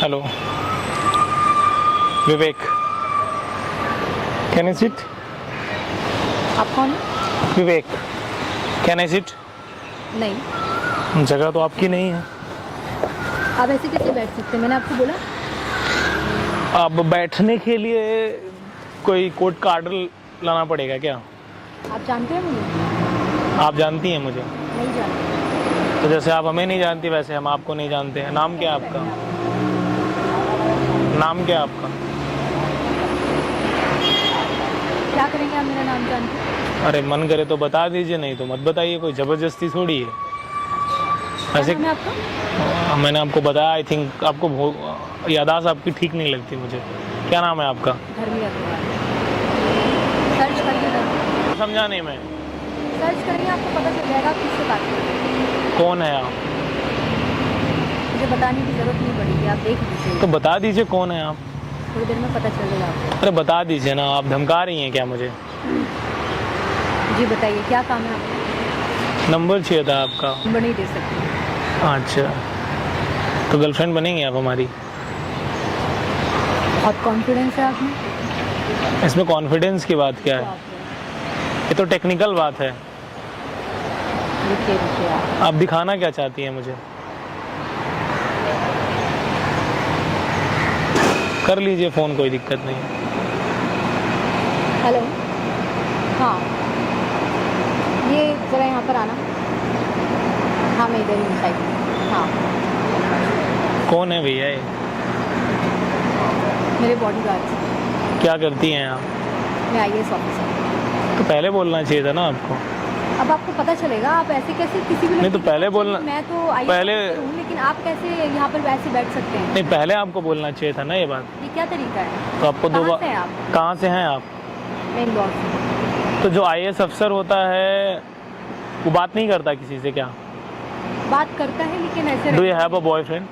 Hello Vivek, can I sit? आप कौन है? विवेक, कैन आई सिट? नहीं, जगह तो आपकी नहीं है। आप ऐसे कैसे बैठ सकते हैं? मैंने आपको बोला। अब बैठने के लिए कोई कोर्ट का आर्डर लाना पड़ेगा क्या? आप जानते हैं मुझे? आप जानती हैं मुझे? नहीं जानते। तो जैसे आप हमें नहीं जानती वैसे हम आपको नहीं जानते हैं। नाम क्या है आपका? नाम क्या है आपका? क्या करेंगे आप मेरा नाम जान के? अरे मन करे तो बता दीजिए, नहीं तो मत बताइए, कोई ज़बरदस्ती थोड़ी है। ऐसे मैं आपको मैंने आपको बताया, आई थिंक आपको याददाश्त आपकी ठीक नहीं लगती मुझे। क्या नाम है आपका? धर्मी अग्रवाल। सर्च करिए, समझा नहीं मैं। सर्च करिए, आपको पता चल जाएगा आप किससे बात कर रहे हैं। कौन है आप? मुझे बताने की ज़रूरत नहीं पड़ेगी, आप देख लीजिए। तो बता दीजिए कौन है आप। थोड़ी देर में पता चल जाएगा आपको। अरे बता दीजिए ना, आप धमका रही हैं क्या मुझे? जी बताइए, क्या काम है आपका? नंबर चाहिए था आपका। नंबर नहीं दे सकती। अच्छा, तो गर्लफ्रेंड बनेंगे आप हमारी? बहुत कॉन्फिडेंस है आप में। इसमें कॉन्फिडेंस की बात क्या तो है? आप ये तो टेक्निकल बात है। रुकिए रुकिए आप दिखाना क्या चाहती हैं मुझे? कर लीजिए फ़ोन, कोई दिक्कत नहीं। हेलो, हाँ, ये ज़रा यहाँ पर आना। हाँ मैं इधर ही साइड में। हाँ, कौन है भैया ये? मेरे बॉडीगार्ड। क्या करती हैं आप? मैं आईएएस ऑफिसर। तो पहले बोलना चाहिए था ना आपको। अब आपको पता चलेगा, आप ऐसे कैसे किसी भी नहीं तो पहले बोलना। मैं तो आईएएस पहले ऑफिसर हूँ, लेकिन आप कैसे यहाँ पर वैसे बैठ सकते हैं? नहीं, पहले आपको बोलना चाहिए था ना ये बात। ये क्या तरीका है? तो आपको दो कहाँ बार। से हैं आप? कहाँ से हैं आप? मैं इंदौर से। तो जो आईएएस अफसर होता है वो बात नहीं करता किसी से क्या? बात करता है लेकिन ऐसे do you have a boyfriend?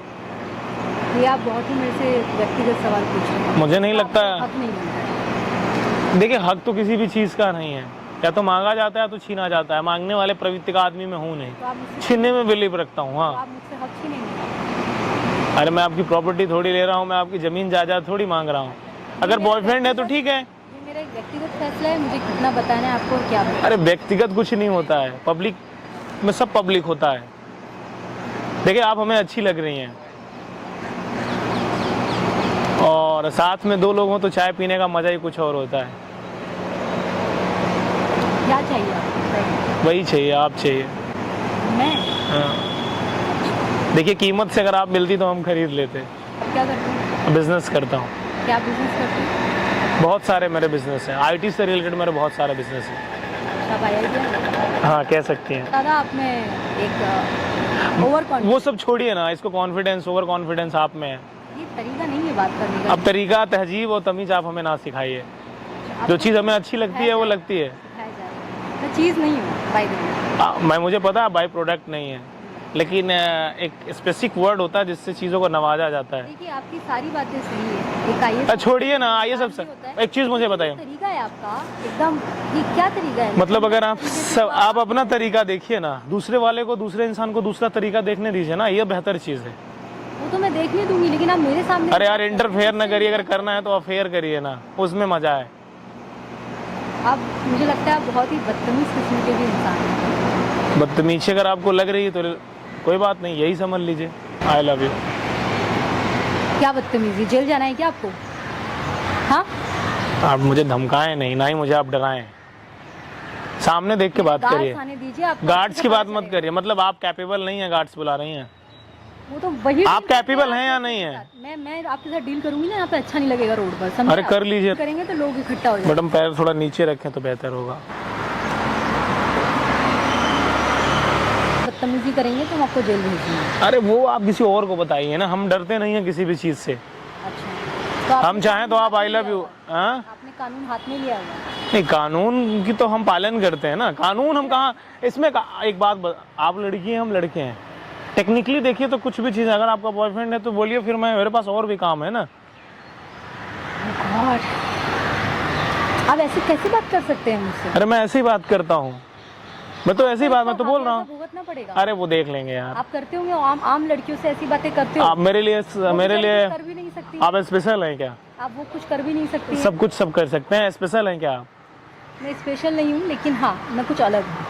ये आप बहुत ही मेरे से व्यक्तिगत सवाल पूछ रहे हैं। मुझे नहीं लगता आपको हक नहीं मिलता है। देखिए, हक तो किसी भी चीज़ का नहीं है। या तो मांगा जाता है या तो छीना जाता है। मांगने वाले प्रवृत्ति का आदमी मैं हूँ नहीं, तो आप मुझसे छीनने में बिलीव रखता हूँ। तो हाँ, आप मुझसे हक ही नहीं मिलता। अरे मैं आपकी प्रॉपर्टी थोड़ी ले रहा हूँ, मैं आपकी ज़मीन जायदाद थोड़ी मांग रहा हूँ। अगर बॉयफ्रेंड है तो ठीक है। ये मेरा एक व्यक्तिगत फैसला है, मुझे कितना बताना है आपको और क्या बताना है। अरे व्यक्तिगत कुछ नहीं होता है, पब्लिक में सब पब्लिक होता है। देखिए, आप हमें अच्छी लग रही हैं और साथ में दो लोग हों तो चाय पीने का मज़ा ही कुछ और होता है। क्या चाहिए आपको? वही चाहिए, आप चाहिए। मैं? हाँ। देखिए, कीमत से अगर आप मिलती तो हम खरीद लेते। आप क्या करते हैं? बिजनेस करता हूँ। क्या बिजनेस करते हैं? बहुत सारे मेरे बिजनेस हैं, आईटी से रिलेटेड मेरे बहुत सारे बिजनेस हैं। आप आईआईटी? हाँ, कह सकती हैं। दादा आप में एक ओवर वो सब छोड़िए ना, इसको कॉन्फिडेंस ओवर कॉन्फिडेंस आप में है। ये तरीका नहीं है बात करने का। अब तरीका, तहजीब और तमीज़ आप हमें ना सिखाइए। जो चीज़ हमें अच्छी लगती है वो लगती है। मैं चीज़ नहीं हूँ बाय द वे। मैं मुझे पता है बाई प्रोडक्ट नहीं है, लेकिन एक स्पेसिफिक वर्ड होता है जिससे चीज़ों को नवाजा जाता है। देखिए आपकी सारी बातें सही है, एक आईएएस छोड़िए ना, आइए सबसे एक चीज़ मुझे बताइए। तरीका है आपका एकदम, ये क्या तरीका है? मतलब अगर आप अपना तरीका देखिए ना, दूसरे वाले को, दूसरे इंसान को दूसरा तरीका देखने दीजिए ना, ये बेहतर चीज़ है। वो तो मैं देखने दूंगी, लेकिन आप मेरे सामने। अरे यार, इंटरफेयर ना करिए, अगर करना है तो अफेयर करिए ना, उसमें मजा है। आप, मुझे लगता है आप बहुत ही बदतमीज किस्म के भी इंसान हैं। बदतमीजी अगर आपको लग रही है तो कोई बात नहीं, यही समझ लीजिए। I love you. क्या बदतमीजी? जेल जाना है क्या आपको? हाँ, आप मुझे धमकाएं नहीं, ना ही मुझे आप डराएं। सामने देख के बात करिए। आने दीजिए आप। गार्ड्स की बात मत करिए। मतलब आप कैपेबल नहीं है, गार्ड्स बुला रही हैं। वो तो वही, आप कैपेबल हैं या नहीं है? मैं आपके साथ डील करूंगी ना, यहाँ पे अच्छा नहीं लगेगा रोड पर, समझे? अरे कर लीजिए। करेंगे तो लोग इकट्ठा हो जाएंगे। मैडम, पैर थोड़ा नीचे रखें तो बेहतर होगा। बदतमीजी करेंगे तो हम आपको जेल भेज देंगे। अरे वो आप किसी और को बताइए ना, हम डरते नहीं है किसी भी चीज़ से। अच्छा, तो हम चाहें तो आप आई लव यू। हाँ, आपने कानून हाथ में लिया होगा। नहीं, कानून की तो हम पालन करते हैं ना। कानून हम कहाँ इसमें एक बात, आप लड़की हैं, हम लड़के हैं। टेक्निकली देखिए तो कुछ भी चीज़, अगर आपका बॉयफ्रेंड है तो बोलिए, फिर मेरे पास और भी काम है ना। आप ऐसे कैसे बात कर सकते हैं मुझसे? अरे मैं ऐसे ही बात करता हूँ। मैं तो ऐसी बात मैं तो बोल रहा हूँ। भुगतना पड़ेगा। अरे वो देख लेंगे यार। आप करते होंगे आम लड़कियों से ऐसी बातें करते हो। आप मेरे लिए कर भी नहीं सकती। आप स्पेशल हैं क्या? आप वो कुछ कर भी नहीं सकती। सब कुछ सब कर सकते हैं, स्पेशल हैं क्या आप? मैं स्पेशल नहीं हूँ, लेकिन हाँ मैं कुछ अलग हूँ।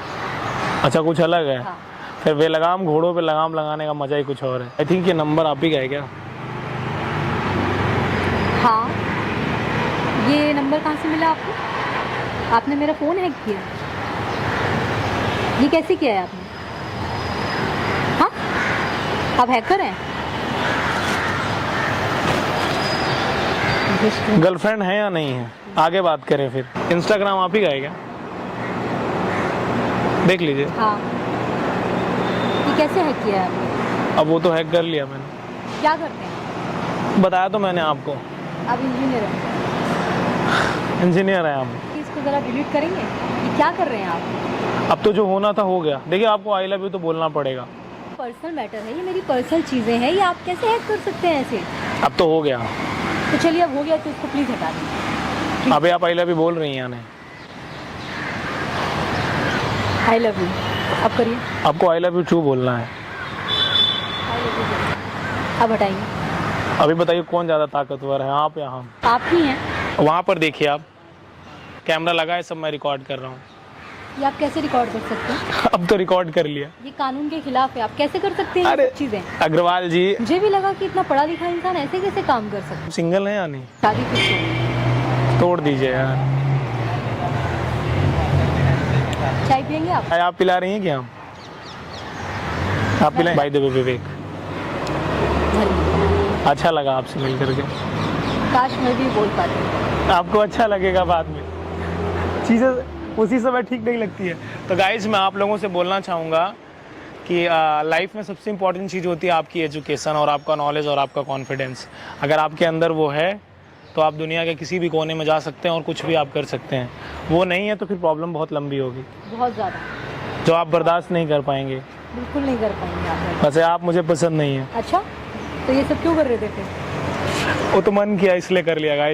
अच्छा कुछ अलग है। हाँ। फिर बेलगाम घोड़ों पे लगाम लगाने का मजा ही कुछ और है। आई थिंक ये नंबर आप ही का है क्या? हाँ, ये नंबर कहाँ से मिला आपको? आपने मेरा फ़ोन हैक किया? ये कैसे किया है आपने? हाँ, आप हैकर हैं? गर्लफ्रेंड है या नहीं है, आगे बात करें। फिर इंस्टाग्राम आप ही का है क्या? देख लीजिए। हाँ, ये कैसे हैक किया है आपने? अब वो तो हैक कर लिया मैंने। क्या करते हैं? बताया तो मैंने आपको। आप इंजीनियर हैं। इंजीनियर है आप। इसको ज़रा डिलीट करेंगे? ये क्या कर रहे हैं आप? अब तो जो होना था हो गया। देखिए आपको आई लव यू तो बोलना पड़ेगा। पर्सनल मैटर है, ये मेरी पर्सनल चीज़ें हैं, ये आप कैसे हैक कर सकते हैं ऐसे? अब तो हो गया। तो चलिए अब हो गया तो इसको प्लीज़ हटा दीजिए। अभी आप आई लव यू बोल रही हैं या नहीं? आई लव यू अब करिए। आपको आई लव यू टू बोलना है। अब हटाइए। अभी बताइए कौन ज़्यादा ताकतवर है, आप या हम? आप ही हैं। वहाँ पर देखिए आप, कैमरा लगा है, सब मैं रिकॉर्ड कर रहा हूँ। ये आप कैसे रिकॉर्ड कर सकते हैं? अब तो रिकॉर्ड कर लिया। ये कानून के खिलाफ है, आप कैसे कर सकते हैं ये अरे सब चीज़ें? अग्रवाल जी, मुझे भी लगा कि इतना पढ़ा लिखा इंसान ऐसे कैसे काम कर सकता है। सिंगल है या नहीं? शादी किसको? तोड़ दीजिए यार। चाय पियेंगे आप? चाय आप पिला रही हैं क्या? हम आप पिलाएं? बाय द वे विवेक, धन्यवाद। अच्छा लगा आपसे मिल करके। काश मैं भी बोल पाती। आपको अच्छा लगेगा बाद में, चीज़ें उसी समय ठीक नहीं लगती है। तो गाइज मैं आप लोगों से बोलना चाहूँगा कि लाइफ में सबसे इम्पॉर्टेंट चीज़ होती है आपकी एजुकेशन और आपका नॉलेज और आपका कॉन्फिडेंस। अगर आपके अंदर वो है तो आप दुनिया के किसी भी कोने में जा सकते हैं और कुछ भी आप कर सकते हैं। वो नहीं है तो फिर प्रॉब्लम बहुत लंबी होगी, बहुत ज़्यादा, जो आप बर्दाश्त नहीं कर पाएंगे। बिल्कुल नहीं कर पाएंगे आप। वैसे आप मुझे पसंद नहीं है। अच्छा, तो ये सब क्यों कर रहे थे फिर? वो तो मन किया इसलिए कर लिया गाइज।